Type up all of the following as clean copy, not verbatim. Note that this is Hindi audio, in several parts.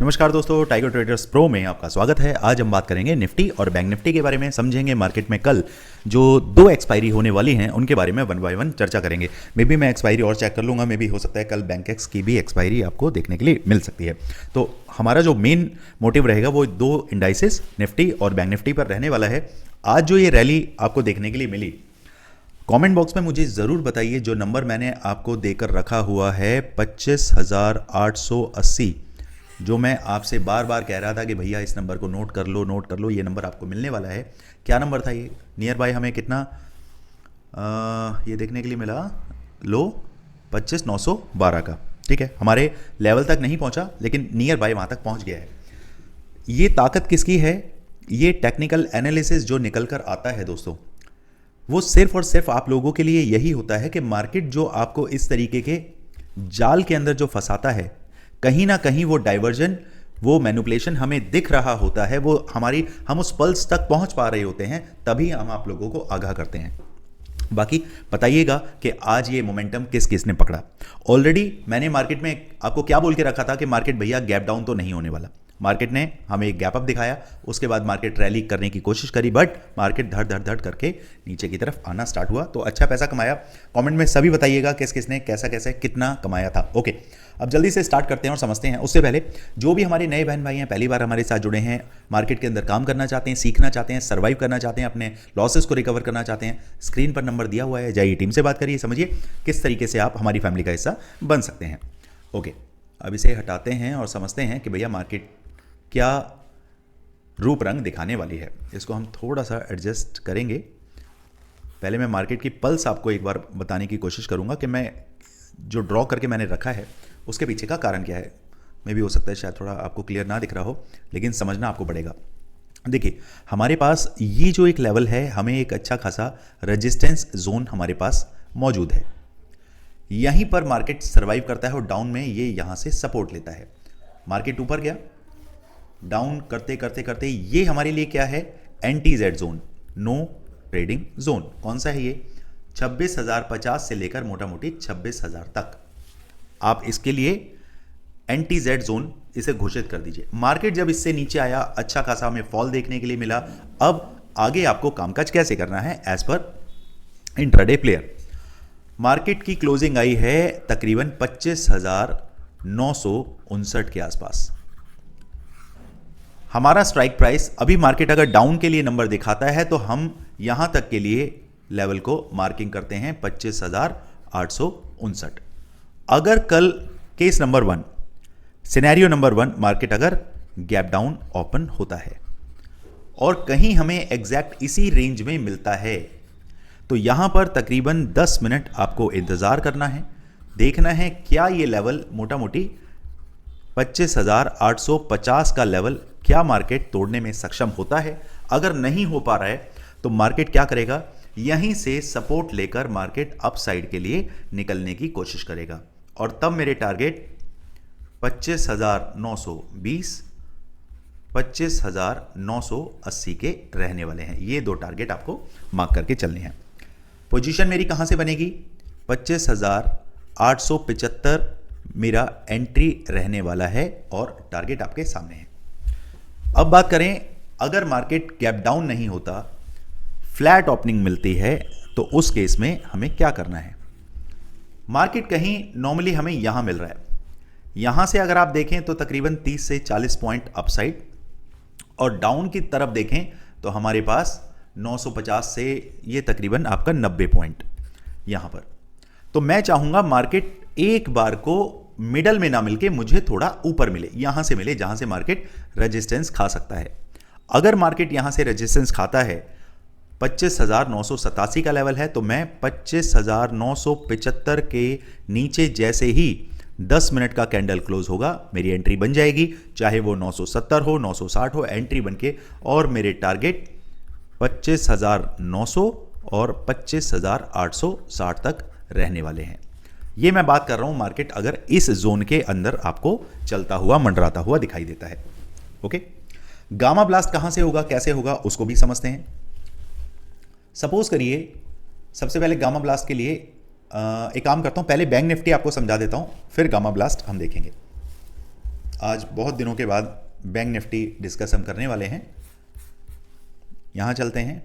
नमस्कार दोस्तों, टाइगर ट्रेडर्स प्रो में आपका स्वागत है। आज हम बात करेंगे निफ्टी और बैंक निफ्टी के बारे में, समझेंगे मार्केट में कल जो दो एक्सपायरी होने वाली हैं उनके बारे में वन बाय वन चर्चा करेंगे। मे बी मैं एक्सपायरी और चेक कर लूँगा, मे बी हो सकता है कल बैंक एक्स की भी एक्सपायरी आपको देखने के लिए मिल सकती है। तो हमारा जो मेन मोटिव रहेगा वो दो इंडाइसेस निफ्टी और बैंक निफ्टी पर रहने वाला है। आज जो ये रैली आपको देखने के लिए मिली, कमेंट बॉक्स में मुझे ज़रूर बताइए। जो नंबर मैंने आपको देकर रखा हुआ है 25,880, जो मैं आपसे बार बार कह रहा था कि भैया इस नंबर को नोट कर लो, ये नंबर आपको मिलने वाला है। क्या नंबर था ये? नियर बाय हमें कितना ये देखने के लिए मिला, लो 25,912 का। ठीक है, हमारे लेवल तक नहीं पहुंचा लेकिन नियर बाय वहाँ तक पहुंच गया है। ये ताकत किसकी है? ये टेक्निकल एनालिसिस जो निकल कर आता है दोस्तों, वो सिर्फ और सिर्फ आप लोगों के लिए यही होता है कि मार्केट जो आपको इस तरीके के जाल के अंदर जो फंसाता है, कहीं ना कहीं वो डाइवर्जन, वो मैनिपुलेशन हमें दिख रहा होता है, वो हम उस पल्स तक पहुंच पा रहे होते हैं, तभी हम आप लोगों को आगाह करते हैं। बाकी बताइएगा कि आज ये मोमेंटम किस किस ने पकड़ा। ऑलरेडी मैंने मार्केट में आपको क्या बोल के रखा था कि मार्केट भैया गैप डाउन तो नहीं होने वाला। मार्केट ने हमें एक गैप अप दिखाया, उसके बाद मार्केट रैली करने की कोशिश करी, बट मार्केट धड़ धड़ धड़ करके नीचे की तरफ आना स्टार्ट हुआ। तो अच्छा पैसा कमाया। कमेंट में सभी बताइएगा किस किसने कैसा कैसे कितना कमाया था। ओके, अब जल्दी से स्टार्ट करते हैं और समझते हैं। उससे पहले जो भी हमारे नए बहन भाई हैं, पहली बार हमारे साथ जुड़े हैं, मार्केट के अंदर काम करना चाहते हैं, सीखना चाहते हैं, सर्वाइव करना चाहते हैं, अपने लॉसेस को रिकवर करना चाहते हैं, स्क्रीन पर नंबर दिया हुआ है, जाइए टीम से बात करिए, समझिए किस तरीके से आप हमारी फैमिली का हिस्सा बन सकते हैं। ओके, अब इसे हटाते हैं और समझते हैं कि भैया मार्केट क्या रूप रंग दिखाने वाली है। इसको हम थोड़ा सा एडजस्ट करेंगे। पहले मैं मार्केट की पल्स आपको एक बार बताने की कोशिश करूंगा कि मैं जो ड्रॉ करके मैंने रखा है उसके पीछे का कारण क्या है। मे भी हो सकता है शायद थोड़ा आपको क्लियर ना दिख रहा हो, लेकिन समझना आपको पड़ेगा। देखिए, हमारे पास ये जो एक लेवल है, हमें एक अच्छा खासा रेजिस्टेंस जोन हमारे पास मौजूद है। यहीं पर मार्केट सर्वाइव करता है और डाउन में ये यहां से सपोर्ट लेता है। मार्केट ऊपर गया, डाउन करते करते करते ये हमारे लिए क्या है? Anti Z zone, no trading zone. कौन सा है ये? 26,050 से लेकर मोटा मोटी 26,000 तक। आप इसके लिए एंटी जेड जोन इसे घोषित कर दीजिए। मार्केट जब इससे नीचे आया, अच्छा खासा हमें फॉल देखने के लिए मिला। अब आगे आपको कामकाज कैसे करना है एज पर इंट्राडे प्लेयर। मार्केट की क्लोजिंग आई है तकरीबन 25,959 के आसपास। हमारा स्ट्राइक प्राइस, अभी मार्केट अगर डाउन के लिए नंबर दिखाता है तो हम यहां तक के लिए लेवल को मार्किंग करते हैं 25,859। अगर कल case number 1, scenario number 1, market अगर गैप डाउन ओपन होता है और कहीं हमें एग्जैक्ट इसी रेंज में मिलता है, तो यहां पर तकरीबन 10 मिनट आपको इंतजार करना है। देखना है क्या ये लेवल मोटा मोटी 25,850 का लेवल क्या मार्केट तोड़ने में सक्षम होता है। अगर नहीं हो पा रहा है तो मार्केट क्या करेगा? यहीं से सपोर्ट लेकर मार्केट अपसाइड के लिए निकलने की कोशिश करेगा, और तब मेरे टारगेट 25,920, 25,980 के रहने वाले हैं। ये दो टारगेट आपको मार्क करके चलने हैं। पोजीशन मेरी कहां से बनेगी? 25,875 मेरा एंट्री रहने वाला है और टारगेट आपके सामने है। अब बात करें, अगर मार्केट गैप डाउन नहीं होता, फ्लैट ओपनिंग मिलती है, तो उस केस में हमें क्या करना है? मार्केट कहीं नॉर्मली हमें यहां मिल रहा है, यहां से अगर आप देखें तो तकरीबन 30 से 40 पॉइंट अपसाइड, और डाउन की तरफ देखें तो हमारे पास 950 से ये तकरीबन आपका 90 पॉइंट यहां पर। तो मैं चाहूंगा मार्केट एक बार को मिडल में ना मिलके मुझे थोड़ा ऊपर मिले, यहां से मिले जहां से मार्केट रेजिस्टेंस खा सकता है। अगर मार्केट यहां से रेजिस्टेंस खाता है, 25,987 का लेवल है, तो मैं 25,975 के नीचे जैसे ही 10 मिनट का कैंडल क्लोज होगा, मेरी एंट्री बन जाएगी। चाहे वो 970 हो, 960 हो, एंट्री बन के, और मेरे टारगेट 25,900 और 25,860 तक रहने वाले हैं। ये मैं बात कर रहा हूं मार्केट अगर इस जोन के अंदर आपको चलता हुआ, मंडराता हुआ दिखाई देता है। ओके, गामा ब्लास्ट कहां से होगा, कैसे होगा, उसको भी समझते हैं। सपोज करिए, सबसे पहले गामा ब्लास्ट के लिए एक काम करता हूं, पहले बैंक निफ्टी आपको समझा देता हूं, फिर गामा ब्लास्ट हम देखेंगे। आज बहुत दिनों के बाद बैंक निफ्टी डिस्कस हम करने वाले हैं। यहाँ चलते हैं।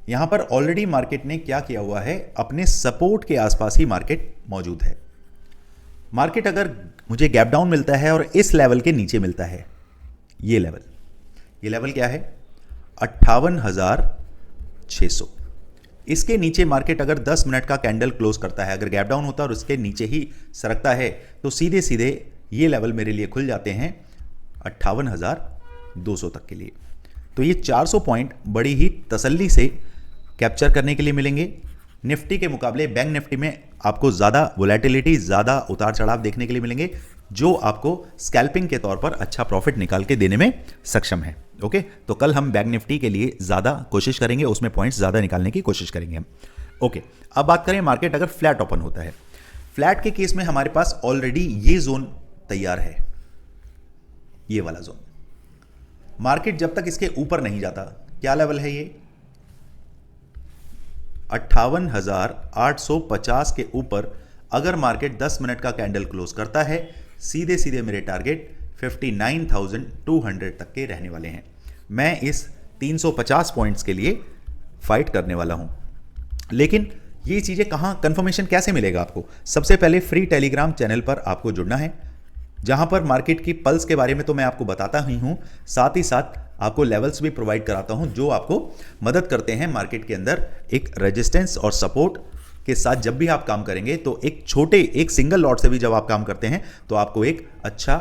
यहाँ पर ऑलरेडी मार्केट ने क्या किया हुआ है, अपने सपोर्ट के आसपास ही मार्केट मौजूद है। मार्केट अगर मुझे गैप डाउन मिलता है और इस लेवल के नीचे मिलता है, ये लेवल क्या है 58,600, इसके नीचे मार्केट अगर 10 मिनट का कैंडल क्लोज करता है, अगर गैप डाउन होता है और उसके नीचे ही सरकता है, तो सीधे सीधे ये लेवल मेरे लिए खुल जाते हैं 58,200 तक के लिए। तो ये 400 पॉइंट बड़ी ही तसल्ली से कैप्चर करने के लिए मिलेंगे। निफ्टी के मुकाबले बैंक निफ्टी में आपको ज़्यादा वोलेटिलिटी, ज़्यादा उतार चढ़ाव देखने के लिए मिलेंगे, जो आपको स्कैल्पिंग के तौर पर अच्छा प्रॉफिट निकाल के देने में सक्षम है। ओके, तो कल हम बैंक निफ्टी के लिए ज़्यादा कोशिश करेंगे, उसमें पॉइंट्स ज़्यादा निकालने की कोशिश करेंगे हम। ओके, अब बात करें मार्केट अगर फ्लैट ओपन होता है। फ्लैट के केस में हमारे पास ऑलरेडी ये जोन तैयार है, ये वाला जोन। मार्केट जब तक इसके ऊपर नहीं जाता, क्या लेवल है ये 58,850 के ऊपर अगर मार्केट 10 मिनट का कैंडल क्लोज करता है, सीधे सीधे मेरे टारगेट 59,200 तक के रहने वाले हैं। मैं इस 350 पॉइंट्स के लिए फाइट करने वाला हूं। लेकिन ये चीज़ें कहां, कंफर्मेशन कैसे मिलेगा आपको? सबसे पहले फ्री टेलीग्राम चैनल पर आपको जुड़ना है, जहां पर मार्केट की पल्स के बारे में तो मैं आपको बताता ही हूं, साथ ही साथ आपको लेवल्स भी प्रोवाइड कराता हूं, जो आपको मदद करते हैं मार्केट के अंदर एक रेजिस्टेंस और सपोर्ट के साथ। जब भी आप काम करेंगे तो एक सिंगल लॉट से भी जब आप काम करते हैं तो आपको एक अच्छा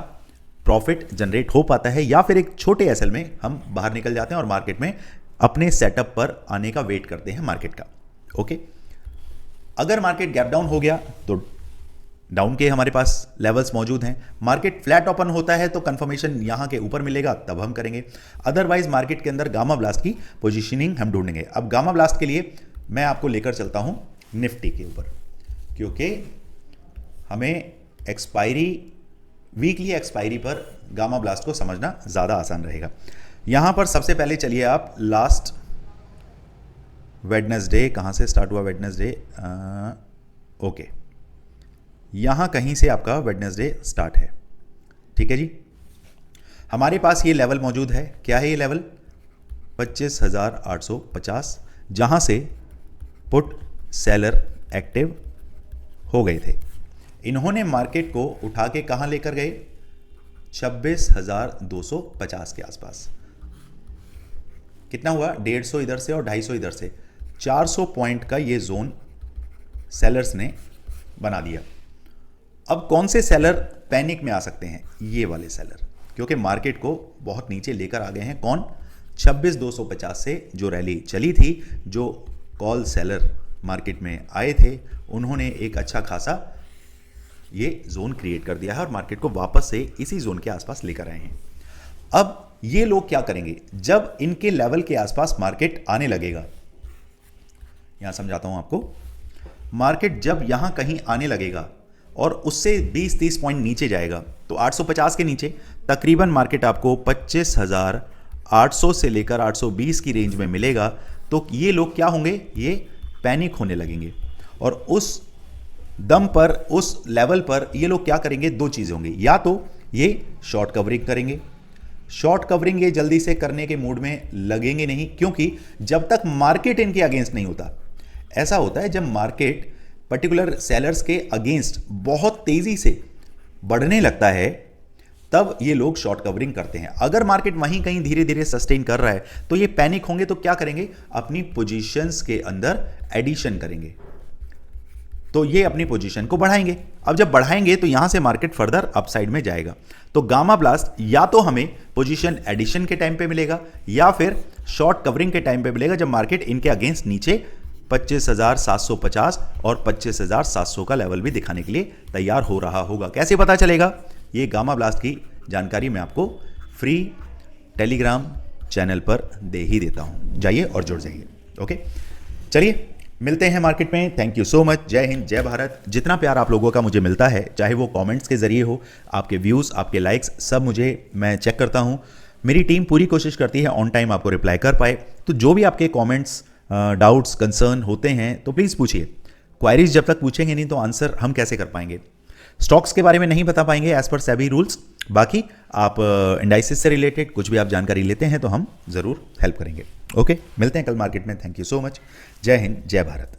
प्रॉफिट जनरेट हो पाता है, या फिर एक छोटे एसएल में हम बाहर निकल जाते हैं और मार्केट में अपने सेटअप पर आने का वेट करते हैं मार्केट का। ओके, अगर मार्केट गैप डाउन हो गया तो डाउन के हमारे पास लेवल्स मौजूद हैं। मार्केट फ्लैट ओपन होता है तो कंफर्मेशन यहां के ऊपर मिलेगा, तब हम करेंगे। अदरवाइज मार्केट के अंदर गामा ब्लास्ट की पोजीशनिंग हम ढूंढेंगे। अब गामा ब्लास्ट के लिए मैं आपको लेकर चलता हूं निफ्टी के ऊपर, क्योंकि हमें वीकली एक्सपायरी पर गामा ब्लास्ट को समझना ज़्यादा आसान रहेगा। यहां पर सबसे पहले चलिए आप लास्ट वेडनेसडे, कहां से स्टार्ट हुआ वेडनेसडे, ओके, यहां कहीं से आपका वेडनेसडे स्टार्ट है। ठीक है जी, हमारे पास ये लेवल मौजूद है। क्या है ये लेवल 25,850, जहां से पुट सेलर एक्टिव हो गए थे। इन्होंने मार्केट को उठा के कहां लेकर गए 26,250 के आसपास। कितना हुआ 150 इधर से और 250 इधर से, 400 पॉइंट का ये जोन सेलर्स ने बना दिया। अब कौन से सेलर पैनिक में आ सकते हैं? ये वाले सेलर, क्योंकि मार्केट को बहुत नीचे लेकर आ गए हैं। कौन? 26,250 से जो रैली चली थी, जो कॉल सेलर मार्केट में आए थे, उन्होंने एक अच्छा खासा ये जोन क्रिएट कर दिया है और मार्केट को वापस से इसी जोन के आसपास लेकर आए हैं। अब ये लोग क्या करेंगे? जब इनके लेवल के आसपास मार्केट आने लगेगा, यहां समझाता हूं आपको, मार्केट जब यहां कहीं आने लगेगा और उससे 20-30 पॉइंट नीचे जाएगा, तो 850 के नीचे तकरीबन मार्केट आपको 25,800 से लेकर 820 की रेंज में मिलेगा। तो ये लोग क्या होंगे? ये पैनिक होने लगेंगे और उस दम पर, उस लेवल पर ये लोग क्या करेंगे? दो चीज़ें होंगी, या तो ये शॉर्ट कवरिंग करेंगे। शॉर्ट कवरिंग ये जल्दी से करने के मूड में लगेंगे नहीं, क्योंकि जब तक मार्केट इनके अगेंस्ट नहीं होता। ऐसा होता है जब मार्केट पर्टिकुलर सेलर्स के अगेंस्ट बहुत तेजी से बढ़ने लगता है, तब ये लोग शॉर्ट कवरिंग करते हैं। अगर मार्केट वहीं कहीं धीरे धीरे सस्टेन कर रहा है तो ये पैनिक होंगे, तो क्या करेंगे? अपनी पोजीशंस के अंदर एडिशन करेंगे, तो ये अपनी पोजीशन को बढ़ाएंगे। अब जब बढ़ाएंगे तो यहां से मार्केट फर्दर अपसाइड में जाएगा। तो गामा ब्लास्ट या तो हमें पोजीशन एडिशन के टाइम पे मिलेगा, या फिर शॉर्ट कवरिंग के टाइम पे मिलेगा, जब मार्केट इनके अगेंस्ट नीचे 25,750 और 25,700 का लेवल भी दिखाने के लिए तैयार हो रहा होगा। कैसे पता चलेगा? ये गामा ब्लास्ट की जानकारी मैं आपको फ्री टेलीग्राम चैनल पर दे ही देता हूं, जाइए और जुड़ जाइए। ओके, चलिए मिलते हैं मार्केट में। Thank you so much. जय हिंद, जय भारत। जितना प्यार आप लोगों का मुझे मिलता है, चाहे वो कमेंट्स के जरिए हो, आपके व्यूज़, आपके लाइक्स, सब मैं चेक करता हूं। मेरी टीम पूरी कोशिश करती है ऑन टाइम आपको रिप्लाई कर पाए। तो जो भी आपके कमेंट्स, डाउट्स, कंसर्न होते हैं तो प्लीज़ पूछिए। क्वायरीज जब तक पूछेंगे नहीं तो आंसर हम कैसे कर पाएंगे? स्टॉक्स के बारे में नहीं बता पाएंगे एज पर सेबी रूल्स, बाकी आप इंडाइसिस से रिलेटेड कुछ भी आप जानकारी लेते हैं तो हम ज़रूर हेल्प करेंगे। ओके, मिलते हैं कल मार्केट में। Thank you so much. जय हिंद, जय भारत।